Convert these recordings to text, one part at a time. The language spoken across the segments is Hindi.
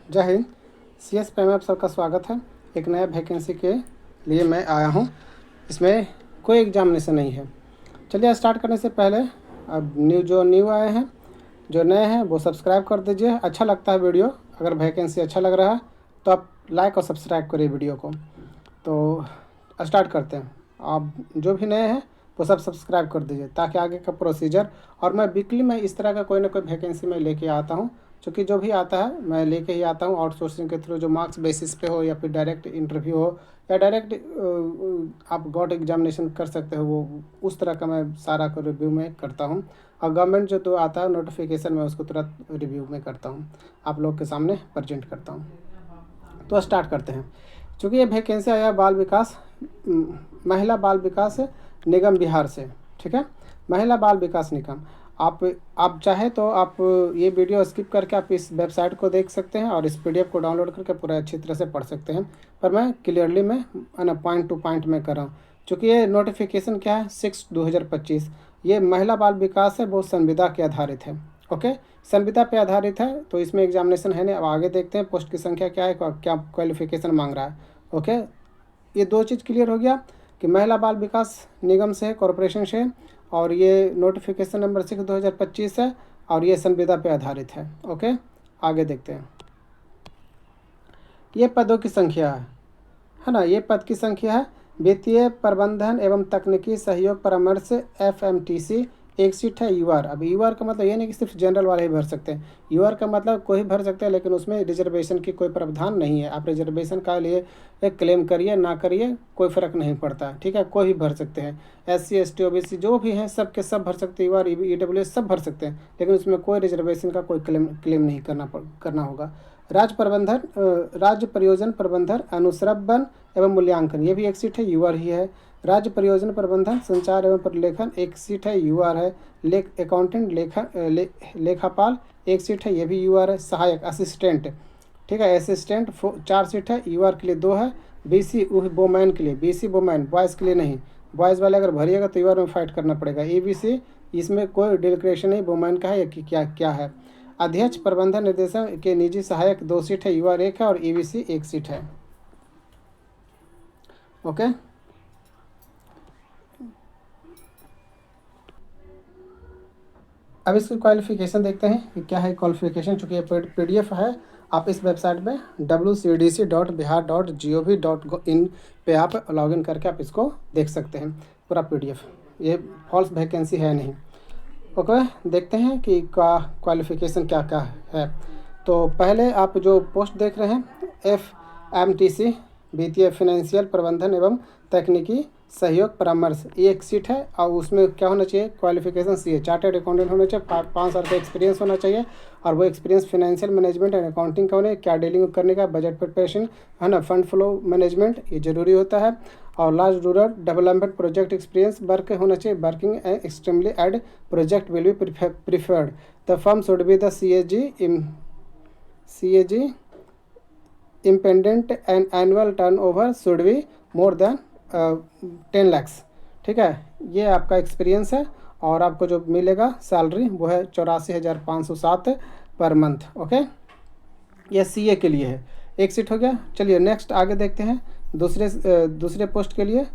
जय हिंद। CS पे में आप सबका स्वागत है। एक नया वैकेंसी के लिए मैं आया हूँ। इसमें कोई एग्जामिनेशन नहीं है। चलिए स्टार्ट करने से पहले अब न्यू आए हैं, जो नए हैं वो सब्सक्राइब कर दीजिए। अच्छा लगता है वीडियो, अगर वैकेंसी अच्छा लग रहा है तो आप लाइक और सब्सक्राइब करिए वीडियो को। तो स्टार्ट करते हैं। आप जो भी नए हैं वो सब सब्सक्राइब कर दीजिए ताकि आगे का प्रोसीजर, और मैं वीकली में इस तरह का कोई ना कोई वैकेंसी मैं लेके आता हूँ, क्योंकि जो भी आता है मैं लेके ही आता हूँ आउटसोर्सिंग के थ्रू, जो मार्क्स बेसिस पे हो या फिर डायरेक्ट इंटरव्यू हो या डायरेक्ट आप गॉट एग्जामिनेशन कर सकते हो, वो उस तरह का मैं सारा को रिव्यू में करता हूँ। और गवर्नमेंट जो तो आता है नोटिफिकेशन में उसको तुरंत रिव्यू में करता हूँ, आप लोग के सामने प्रेजेंट करता हूँ। तो स्टार्ट करते हैं। चूँकि ये वैकेंसी आया महिला बाल विकास निगम बिहार से, ठीक है, महिला बाल विकास निगम। आप चाहे तो आप ये वीडियो स्किप करके आप इस वेबसाइट को देख सकते हैं और इस PDF को डाउनलोड करके पूरा अच्छी तरह से पढ़ सकते हैं, पर मैं क्लियरली मैं पॉइंट टू पॉइंट में कर रहा हूँ। चूँकि ये नोटिफिकेशन क्या है 6/2025, ये महिला बाल विकास है, वो संविदा के आधारित है। ओके, संविदा पे आधारित है, तो इसमें एग्जामिनेशन है नहीं। अब आगे देखते हैं पोस्ट की संख्या क्या है, क्या क्वालिफिकेशन मांग रहा है। ओके, ये दो चीज़ क्लियर हो गया कि महिला बाल विकास निगम से है, कॉरपोरेशन से, और ये नोटिफिकेशन नंबर 6/2025 है और ये संविदा पे आधारित है। ओके, आगे देखते हैं। ये पदों की संख्या है ना, ये पद की संख्या है वित्तीय प्रबंधन एवं तकनीकी सहयोग परामर्श FMTC। एक सीट है UR। अब UR का मतलब ये नहीं कि सिर्फ जनरल वाले ही भर सकते हैं, UR का मतलब कोई भी भर सकते हैं, लेकिन उसमें रिजर्वेशन की कोई प्रावधान नहीं है। आप रिजर्वेशन का लिए क्लेम करिए ना करिए कोई फ़र्क नहीं पड़ता, ठीक है, कोई भी भर सकते हैं। SC ST OBC जो भी हैं सब के सब भर सकते हैं, UR EWS सब भर सकते हैं, लेकिन उसमें कोई रिजर्वेशन का कोई क्लेम नहीं करना होगा। राज्य परियोजना प्रबंधन अनुश्रवण एवं मूल्यांकन, ये भी एक सीट है, UR ही है। राज्य परियोजना प्रबंधन संचार एवं प्रलेखन, एक सीट है, UR है। अकाउंटेंट लेखापाल, एक सीट है, ये भी UR है। सहायक असिस्टेंट, ठीक है, असिस्टेंट 4 सीट है, UR के लिए 2 है। BC वोमेन के लिए, BC वोमेन, बॉयज़ के लिए नहीं, बॉयज़ वाले अगर भरिएगा तो UR में फाइट करना पड़ेगा। ABC इसमें कोई डिक्लेरेशन नहीं वोमेन का है या कि क्या है। अध्यक्ष प्रबंधन निर्देशक के निजी सहायक 2 सीट है, UR 1 है और ABC 1 सीट है। ओके, अब इसकी क्वालिफिकेशन देखते हैं कि क्या है क्वालिफिकेशन। चूँकि ये PDF है, आप इस वेबसाइट में wcdc.bihar.gov.in पे आप लॉगिन करके आप इसको देख सकते हैं पूरा PDF। ये फॉल्स वैकेंसी है नहीं। ओके, देखते हैं कि क्वालिफिकेशन क्या क्या है। तो पहले आप जो पोस्ट देख रहे हैं FMTC वित्तीय फाइनेंशियल प्रबंधन एवं तकनीकी सहयोग परामर्श, ये एक सीट है। और उसमें क्या होना चाहिए, क्वालिफिकेशन CA चार्टर्ड अकाउंटेंट होना चाहिए, 5 साल का एक्सपीरियंस होना चाहिए, और वो experience financial management and accounting का होने, क्या डीलिंग करने का, बजट प्रिपरेशन है ना, फंड फ्लो मैनेजमेंट, ये जरूरी होता है। और large rural development project experience work होना चाहिए, working extremely aid project will be preferred. The firm should be the CAG independent and annual turnover should be more than 10 lakhs, ठीक है। ये आपका एक्सपीरियंस है, और आपको जो मिलेगा सैलरी वो है 84,507 पर मंथ। ओके, ये CA के लिए है, एक सीट हो गया। चलिए नेक्स्ट आगे देखते हैं। दूसरे पोस्ट के लिए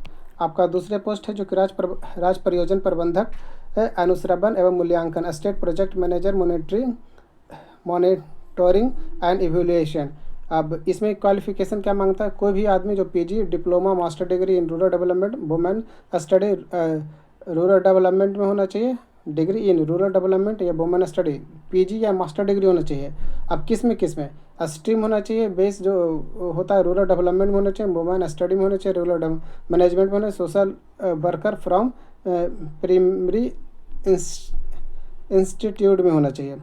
आपका दूसरे पोस्ट है जो कि राज्य परियोजना प्रबंधक है, अनुश्रवण एवं मूल्यांकन, state project manager, monitoring and evaluation. अब इसमें क्वालिफिकेशन क्या मांगता है, कोई भी आदमी जो PG diploma master degree in rural development, women study rural development में होना चाहिए, डिग्री इन रूरल डेवलपमेंट या वुमेन स्टडी, PG या मास्टर डिग्री होना चाहिए। अब किस में स्ट्रीम होना चाहिए, बेस जो होता है रूरल डेवलपमेंट में होना चाहिए, वुमेन स्टडी में होना चाहिए, रूरल मैनेजमेंट में होना, social worker from primary institute में होना चाहिए,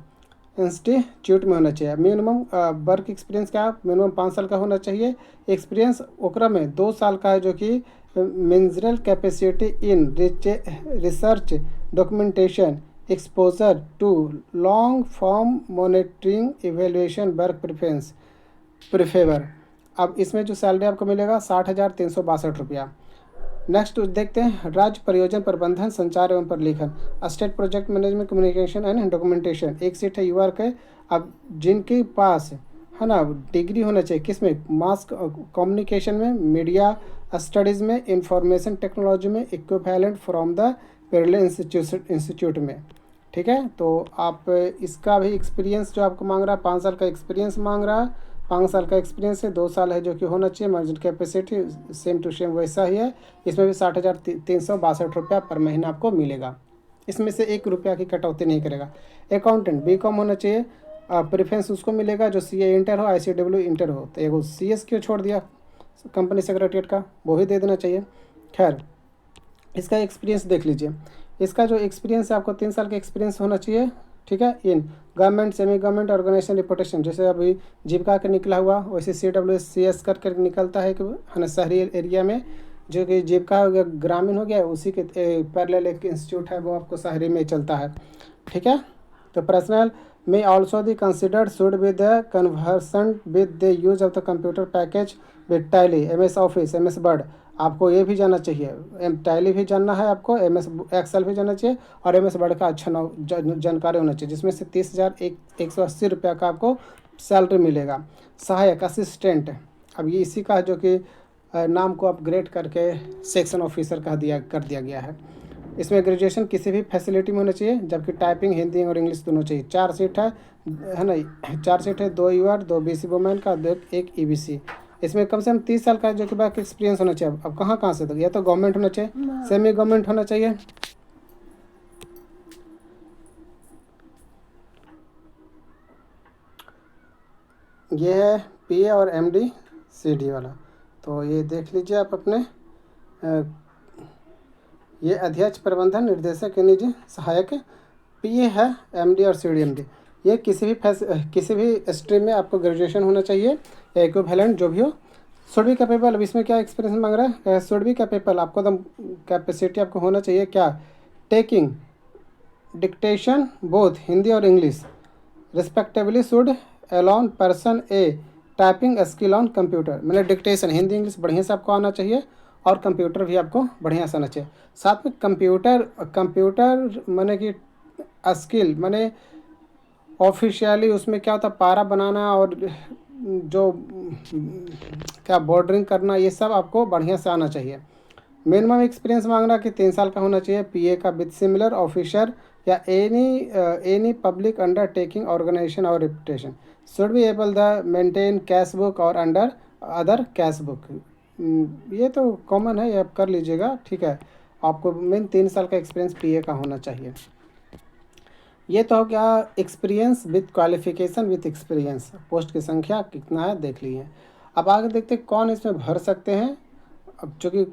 मिनिमम वर्क एक्सपीरियंस क्या, मिनिमम 5 साल का होना चाहिए एक्सपीरियंस। ओकरा में 2 साल का है जो कि mineral capacity in research documentation, exposure to long form monitoring evaluation work preferable. अब इसमें जो सैलरी आपको मिलेगा 60,362 रुपया। नेक्स्ट देखते हैं राज्य परियोजना प्रबंधन संचार एवं प्रलेखन, state project management communication and documentation, एक सीट है, UR के। अब जिनके पास है ना, डिग्री होना चाहिए किस में, मास कम्युनिकेशन में, मीडिया स्टडीज़ में, इंफॉर्मेशन टेक्नोलॉजी में, equivalent from the parallel institute में। ठीक है, तो आप इसका भी एक्सपीरियंस जो आपको मांग रहा है, 5 साल का एक्सपीरियंस मांग रहा है। 5 साल का एक्सपीरियंस है, 2 साल है जो कि होना चाहिए। Margin capacity same to same वैसा ही है। इसमें भी 60,362 पर महीना आपको मिलेगा। इसमें से 1 रुपया की कटौती नहीं करेगा। अकाउंटेंट बीकॉम होना चाहिए। प्रेफरेंस उसको मिलेगा जो CA इंटर हो, ICW इंटर हो। तो एगो CS क्यों छोड़ दिया कंपनी सेक्रेटरीट का, वो भी दे देना चाहिए। खैर, इसका एक्सपीरियंस देख लीजिए। इसका जो एक्सपीरियंस है आपको 3 साल का एक्सपीरियंस होना चाहिए। ठीक है, in government semi government organisation reputation, जैसे अभी जीविका का निकला हुआ वैसे CWCS करके निकलता है कि है ना, शहरी एरिया में जो कि जीविका हो गया, ग्रामीण हो गया, उसी के पैरेलल एक इंस्टीट्यूट है वो आपको शहरी में चलता है। ठीक है, तो personal may also be considered should be the conversant with the use of the computer package with Tally, MS Office, MS Word। आपको ये भी जानना चाहिए, टैली भी जानना है आपको, MS एक्सेल भी जानना चाहिए और MS वर्ड का अच्छा जानकारी होना चाहिए, जिसमें से 30,180 रुपया का आपको सैलरी मिलेगा। सहायक असिस्टेंट, अब ये इसी का जो कि नाम को अपग्रेड करके सेक्शन ऑफिसर कर दिया गया है। इसमें ग्रेजुएशन किसी भी फैसिलिटी में होना चाहिए, जबकि टाइपिंग हिंदी और इंग्लिश दोनों चाहिए। 4 सीट है ना, 4 सीट है, 2 UR 2 BC वुमेन का, 1 EBC। इसमें कम से कम 30 साल का जो कि बैक एक्सपीरियंस होना चाहिए। अब कहाँ से तो या तो गवर्नमेंट होना चाहिए, सेमी गवर्नमेंट होना चाहिए। ये है PA और MD CD वाला, तो ये देख लीजिए आप अपने। ये अध्यक्ष, प्रबंधन, निर्देशक, निजी सहायक। PA है, MD और CDMD। ये किसी भी स्ट्रीम में आपको ग्रेजुएशन होना चाहिए या इक्विवेलेंट जो भी हो। शुड बी कैपेबल, अब इसमें क्या एक्सपीरियंस मांग रहा है, शुड बी कैपेबल, आपको एकदम कैपेसिटी आपको होना चाहिए क्या, टेकिंग डिक्टेशन बोथ हिंदी और English respectively, should alone person A typing skill on computer, मतलब डिक्टेशन हिंदी इंग्लिश बढ़िया से आपको आना चाहिए और कंप्यूटर भी आपको बढ़िया से आना चाहिए। साथ में कंप्यूटर माने कि स्किल माने ऑफिशियली उसमें क्या होता है, पारा बनाना और जो क्या बॉर्डरिंग करना, ये सब आपको बढ़िया से आना चाहिए। मिनिमम एक्सपीरियंस मांगना कि 3 साल का होना चाहिए। PA का विद सिमिलर ऑफिसर या एनी पब्लिक अंडरटेकिंग ऑर्गेनाइजेशन और reputation, should be able the maintain cash book और अंडर अदर कैश बुक। ये तो कॉमन है, ये आप कर लीजिएगा। ठीक है, आपको मेन 3 साल का एक्सपीरियंस PA का होना चाहिए। ये तो हो गया experience with qualification with experience. Post की संख्या कितना है देख लीजिए। अब आगे देखते हैं कौन इसमें भर सकते हैं। अब चूँकि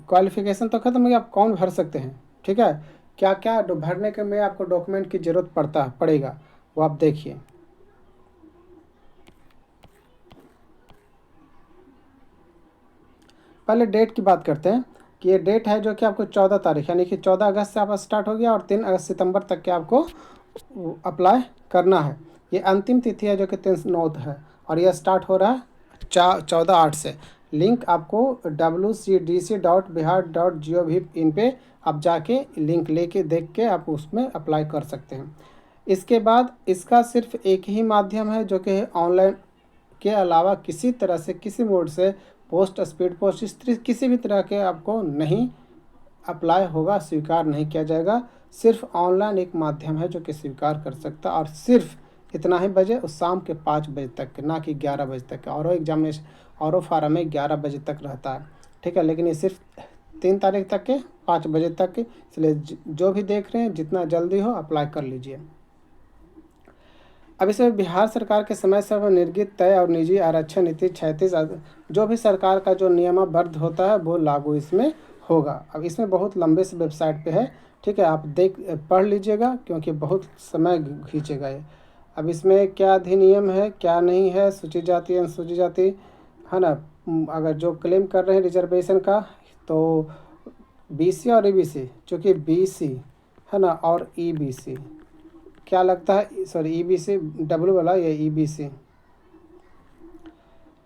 क्वालिफिकेशन तो खत्म हो गया, आप कौन भर सकते हैं। ठीक है, क्या क्या भरने के में आपको डॉक्यूमेंट की ज़रूरत पड़ेगा वो आप देखिए। पहले डेट की बात करते हैं कि ये डेट है जो कि आपको 14 तारीख यानी कि 14 अगस्त से आप स्टार्ट हो गया और 3 सितंबर तक के आपको अप्लाई करना है। ये अंतिम तिथि है जो कि 3/9 है और यह स्टार्ट हो रहा है 14/8 से। लिंक आपको wcdc.bihar.gov इन पे आप जाके लिंक लेके देख के आप उसमें अप्लाई कर सकते हैं। इसके बाद इसका सिर्फ एक ही माध्यम है जो कि ऑनलाइन के अलावा किसी तरह से किसी मोड से पोस्ट, स्पीड पोस्ट, इस किसी भी तरह के आपको नहीं अप्लाई होगा, स्वीकार नहीं किया जाएगा। सिर्फ ऑनलाइन एक माध्यम है जो कि स्वीकार कर सकता है और सिर्फ इतना ही बजे उस शाम के 5 बजे तक, ना कि 11 बजे तक। और एग्जामिनेशन और फार्म में 11 बजे तक रहता है। ठीक है, लेकिन ये सिर्फ 3 तारीख तक के 5 बजे तक के, इसलिए जो भी देख रहे हैं जितना जल्दी हो अप्लाई कर लीजिए। अब इसमें बिहार सरकार के समय से निर्गत तय और निजी आरक्षण नीति 36 जो भी सरकार का जो नियमाबद्ध होता है वो लागू इसमें होगा। अब इसमें बहुत लंबे से वेबसाइट पे है। ठीक है, आप पढ़ लीजिएगा क्योंकि बहुत समय खींचेगा ये। अब इसमें क्या अधिनियम है क्या नहीं है, सूची जाति अनुसूचित जाति है ना, अगर जो क्लेम कर रहे हैं रिजर्वेशन का तो BC और EBC, चूँकि BC है ना और EBC क्या लगता है, सॉरी EBC W वाला या EBC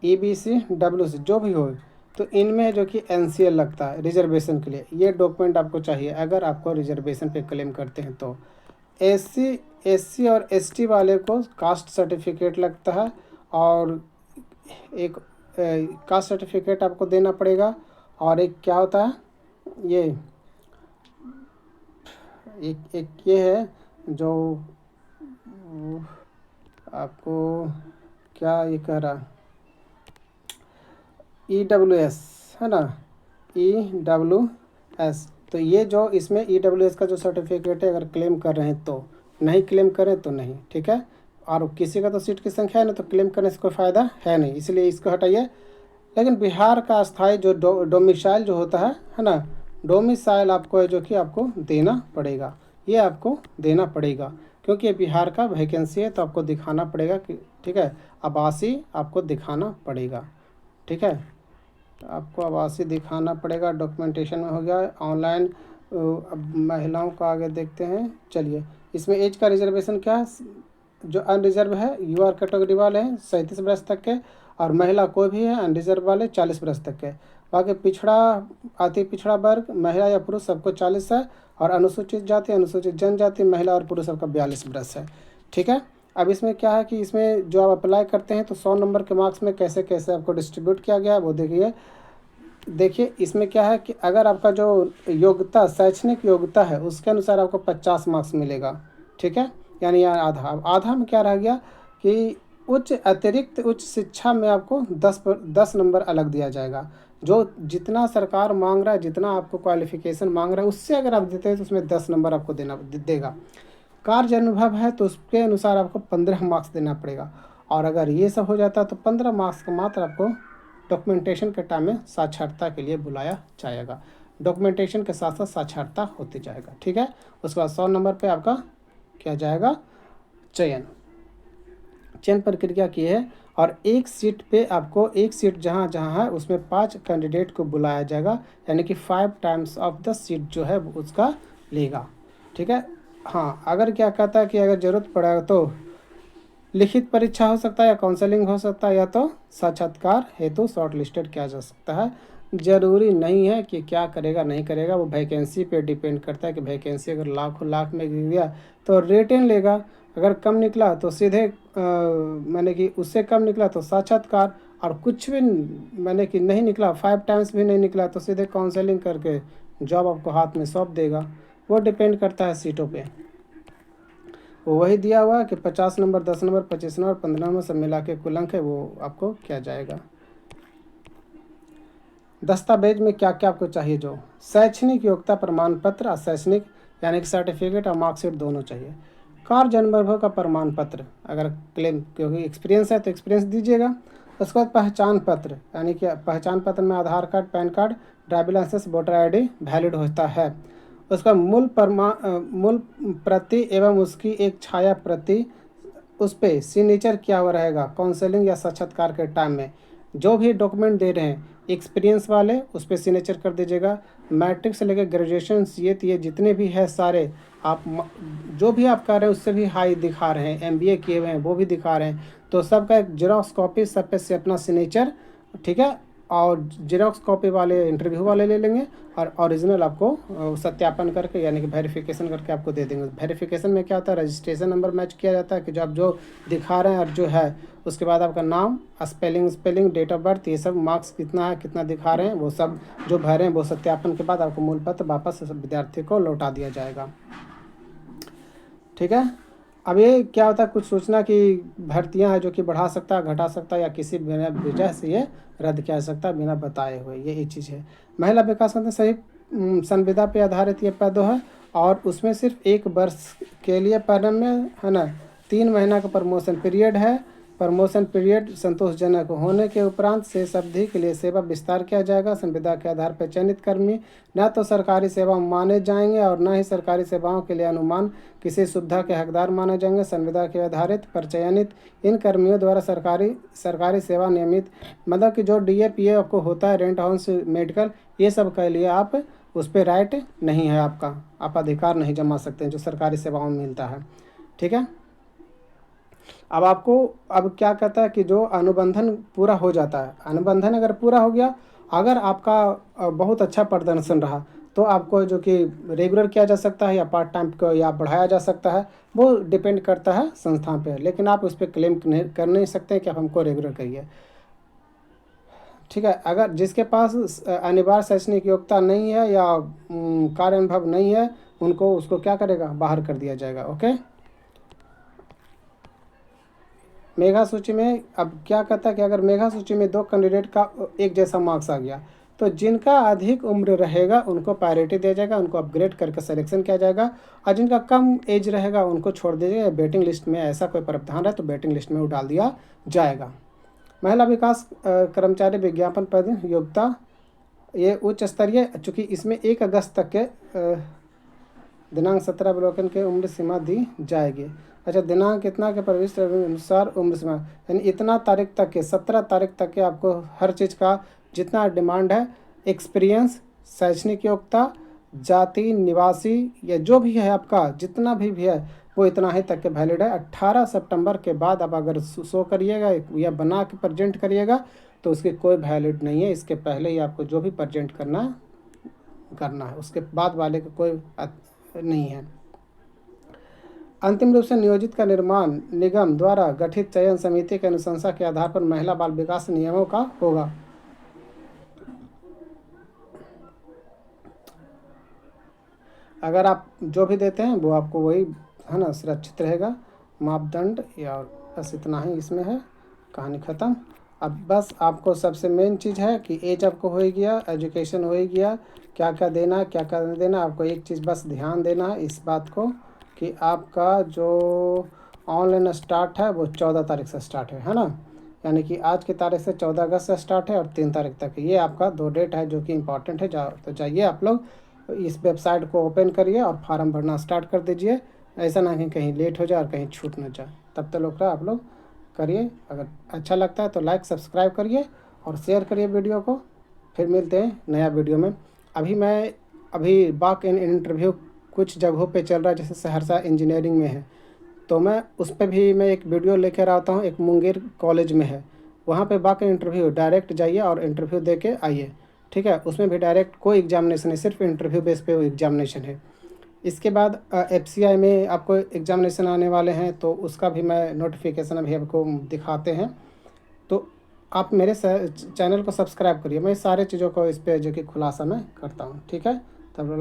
WC जो भी हो, तो इनमें जो कि NCL लगता है रिजर्वेशन के लिए। ये डॉक्यूमेंट आपको चाहिए अगर आपको रिजर्वेशन पे क्लेम करते हैं। तो SC और ST वाले को कास्ट सर्टिफिकेट लगता है और एक कास्ट सर्टिफिकेट आपको देना पड़ेगा, और एक क्या होता है ये एक ये है जो आपको क्या ये कह रहा, EWS है ना, EWS। तो ये जो इसमें EWS का जो सर्टिफिकेट है, अगर क्लेम कर रहे हैं तो, नहीं क्लेम करें तो नहीं, ठीक है। और किसी का तो सीट की संख्या है ना, तो क्लेम करने से कोई फ़ायदा है नहीं, इसलिए इसको हटाइए। लेकिन बिहार का अस्थाई जो डोमिसाइल जो होता है ना, डोमिसाइल आपको है जो कि आपको देना पड़ेगा, ये आपको देना पड़ेगा, क्योंकि ये बिहार का वैकेंसी है, तो आपको दिखाना पड़ेगा कि, ठीक है, आवासीय आपको दिखाना पड़ेगा, ठीक है। तो आपको आवासीय दिखाना पड़ेगा। डॉक्यूमेंटेशन में हो गया ऑनलाइन। अब महिलाओं का आगे देखते हैं। चलिए, इसमें एज का रिजर्वेशन क्या है, जो अनरिजर्व है यूआर कैटेगरी वाले हैं 37 वर्ष तक के, और महिला कोई भी है अनरिजर्व वाले 40 वर्ष तक के। बाकी पिछड़ा, अति पिछड़ा वर्ग महिला या पुरुष सबको 40 है, और अनुसूचित जाति, अनुसूचित जनजाति, महिला और पुरुष सबका 42 वर्ष है, ठीक है। अब इसमें क्या है कि इसमें जो आप अप्लाई करते हैं तो 100 नंबर के मार्क्स में कैसे कैसे आपको डिस्ट्रीब्यूट किया गया है वो देखिए इसमें क्या है कि अगर आपका जो योग्यता, शैक्षणिक योग्यता है, उसके अनुसार आपको 50 मार्क्स मिलेगा, ठीक है। यानी आधा आधा में क्या रह गया कि अतिरिक्त उच्च शिक्षा में आपको 10 नंबर अलग दिया जाएगा। जो जितना सरकार मांग रहा है, जितना आपको क्वालिफिकेशन मांग रहा है, उससे अगर आप देते हैं तो उसमें 10 नंबर आपको देगा। कार्य अनुभव है तो उसके अनुसार आपको 15 मार्क्स देना पड़ेगा, और अगर ये सब हो जाता है तो 15 मार्क्स का मात्र आपको डॉक्यूमेंटेशन के टाइम में साक्षरता के लिए बुलाया जाएगा। डॉक्यूमेंटेशन के साथ साथ साक्षरता होती जाएगा, ठीक है। उसके बाद 100 नंबर पे आपका क्या जाएगा, चयन प्रक्रिया की है, और एक सीट पे आपको, एक सीट जहाँ जहाँ है उसमें 5 कैंडिडेट को बुलाया जाएगा, यानी कि 5 टाइम्स ऑफ द सीट जो है उसका लेगा, ठीक है। हाँ, अगर क्या कहता है कि अगर ज़रूरत पड़ेगा तो लिखित परीक्षा हो सकता है, या काउंसलिंग हो सकता है, या तो साक्षात्कार हेतु शॉर्ट लिस्टेड किया जा सकता है। ज़रूरी नहीं है कि क्या करेगा नहीं करेगा, वो वैकेंसी पे डिपेंड करता है कि वैकेंसी अगर लाखों लाख में गिर गया तो रिटेन लेगा, अगर कम निकला तो सीधे मैंने कि उससे कम निकला तो साक्षात्कार, और कुछ भी मैंने कि नहीं निकला, 5 टाइम्स भी नहीं निकला तो सीधे काउंसलिंग करके जॉब आपको हाथ में सौंप देगा। वो डिपेंड करता है सीटों पे। वो वही दिया हुआ है कि 50 नंबर, 10 नंबर, 25 नंबर, 15 नंबर सब मिला के कुल अंक है, वो आपको क्या जाएगा। दस्तावेज में क्या क्या आपको चाहिए, जो शैक्षणिक योग्यता प्रमाण पत्र, शैक्षणिक यानी कि सर्टिफिकेट और मार्कशीट दोनों चाहिए। कार्य अनुभव का प्रमाण पत्र, अगर क्लेम क्योंकि एक्सपीरियंस है तो एक्सपीरियंस दीजिएगा। उसके बाद पहचान पत्र, यानी कि पहचान पत्र में Aadhaar card, PAN card, driving licence, voter ID valid होता है। उसका मूल प्रति एवं उसकी एक छाया प्रति, उस पर सिग्नेचर किया हुआ रहेगा काउंसलिंग या साक्षात्कार के टाइम में। जो भी डॉक्यूमेंट दे रहे हैं एक्सपीरियंस वाले, उस पर सिग्नेचर कर दीजिएगा। मैट्रिक से लेकर ग्रेजुएशन ये जितने भी है सारे, आप जो भी आप कर रहे हैं उससे भी हाई दिखा रहे हैं, MBA किए हुए हैं वो भी दिखा रहे हैं, तो सबका एक जेरॉक्स कॉपी सब पे से अपना सिग्नेचर, ठीक है। और जेरॉक्स कॉपी वाले इंटरव्यू वाले ले लेंगे, और ओरिजिनल आपको सत्यापन करके यानी कि वेरिफिकेशन करके आपको दे देंगे। वेरिफिकेशन में क्या होता है, रजिस्ट्रेशन नंबर मैच किया जाता है कि जो आप जो दिखा रहे हैं और जो है, उसके बाद आपका नाम, स्पेलिंग, डेट ऑफ बर्थ, ये सब मार्क्स कितना है, कितना दिखा रहे हैं, वो सब जो भरे हैं वो सत्यापन के बाद आपको मूल पत्र वापस विद्यार्थी को लौटा दिया जाएगा, ठीक है। अब ये क्या होता है, कुछ सूचना की भर्तियां हैं जो कि बढ़ा सकता है, घटा सकता है, या किसी बिना वजह से ये रद्द किया जा सकता है बिना बताए हुए, ये एक चीज़ है। महिला विकास मंत्री सही संविदा पे आधारित ये पद है, और उसमें सिर्फ 1 वर्ष के लिए प्रारंभ में है ना 3 महीना का प्रमोशन पीरियड है। प्रमोशन पीरियड संतोषजनक होने के उपरांत शेष अवधि के लिए सेवा विस्तार किया जाएगा। संविदा के आधार पर चयनित कर्मी न तो सरकारी सेवा माने जाएंगे और न ही सरकारी सेवाओं के लिए अनुमान किसी सुविधा के हकदार माने जाएंगे। संविदा के आधारित पर चयनित इन कर्मियों द्वारा सरकारी सेवा नियमित, मतलब कि जो DA PA आपको होता है, रेंट हाउस, मेडिकल, ये सब के लिए आप उस पर राइट नहीं है आपका, आप अधिकार नहीं जमा सकते हैं जो सरकारी सेवाओं में मिलता है, ठीक है। अब आपको अब क्या कहता है कि जो अनुबंधन पूरा हो जाता है, अनुबंधन अगर पूरा हो गया, अगर आपका बहुत अच्छा प्रदर्शन रहा तो आपको जो कि रेगुलर किया जा सकता है या पार्ट टाइम को या बढ़ाया जा सकता है, वो डिपेंड करता है संस्थान पे। लेकिन आप उस पर क्लेम कर नहीं सकते कि आप हमको रेगुलर करिए। ठीक है, अगर जिसके पास अनिवार्य शैक्षणिक योग्यता नहीं है या कार्य अनुभव नहीं है, उनको उसको क्या करेगा, बाहर कर दिया जाएगा। ओके, मेगा सूची में अब क्या कहता है कि अगर मेगा सूची में 2 कैंडिडेट का एक जैसा मार्क्स आ गया, तो जिनका अधिक उम्र रहेगा उनको प्रायोरिटी दिया जाएगा, उनको अपग्रेड करके सिलेक्शन किया जाएगा, और जिनका कम एज रहेगा उनको छोड़ दिया जाएगा। वेटिंग लिस्ट में ऐसा कोई प्रावधान है तो वेटिंग लिस्ट में वो डाल दिया जाएगा। महिला विकास कर्मचारी विज्ञापन पद योग्यता, ये उच्च स्तरीय, चूँकि इसमें 1 अगस्त तक के दिनांक 17 अवलोकन के उम्र सीमा दी जाएगी। अच्छा, दिनांक कितना के प्रविष्ट अनुसार उम्र सीमा, यानी इतना तारीख तक के 17 तारीख तक के आपको हर चीज़ का जितना डिमांड है, एक्सपीरियंस, शैक्षणिक योग्यता, जाति, निवासी, या जो भी है आपका जितना भी है वो इतना ही तक के वैलिड है। 18 सितंबर के बाद आप अगर शो करिएगा या बना के प्रेजेंट करिएगा तो उसकी कोई वैलिड नहीं है। इसके पहले ही आपको जो भी प्रेजेंट करना है, उसके बाद वाले का कोई नहीं है। अंतिम रूप से नियोजित का निर्माण निगम द्वारा गठित चयन समिति की अनुशंसा के आधार पर महिला बाल विकास नियमों का होगा। अगर आप जो भी देते हैं वो आपको वही है ना सुरक्षित रहेगा। मापदंड या बस इतना ही इसमें है, कहानी ख़त्म। अब बस आपको सबसे मेन चीज़ है कि एज आपको हो ही गया, एजुकेशन हो ही गया, क्या क्या देना क्या क्या नहीं देना। आपको एक चीज़ बस ध्यान देना है इस बात को कि आपका जो ऑनलाइन स्टार्ट है वो 14 तारीख से स्टार्ट है ना, यानी कि आज की तारीख से 14 अगस्त से स्टार्ट है और 3 तारीख तक। ये आपका 2 डेट है जो कि इम्पॉर्टेंट है। तो जाइए आप लोग इस वेबसाइट को ओपन करिए और फॉर्म भरना स्टार्ट कर दीजिए। ऐसा ना कि कहीं लेट हो जाए और कहीं छूट ना जाए। तब तक लोग आप लोग करिए। अगर अच्छा लगता है तो लाइक सब्सक्राइब करिए और शेयर करिए वीडियो को। फिर मिलते हैं नया वीडियो में। अभी बाक इन इंटरव्यू कुछ जगहों पे चल रहा है, जैसे सहरसा इंजीनियरिंग में है, तो मैं उस पर भी मैं एक वीडियो लेकर आता हूँ। एक मुंगेर कॉलेज में है, वहाँ पे बाक इंटरव्यू डायरेक्ट जाइए और इंटरव्यू दे के आइए। ठीक है, उसमें भी डायरेक्ट कोई एग्जामिनेशन है, सिर्फ इंटरव्यू बेस पे वो एग्जामिनेशन है। इसके बाद FCI में आपको एग्जामिनेशन आने वाले हैं, तो उसका भी मैं नोटिफिकेशन अभी आपको दिखाते हैं। तो आप मेरे चैनल को सब्सक्राइब करिए। मैं सारे चीज़ों को इस पर जो कि खुलासा मैं करता हूँ। ठीक है, तब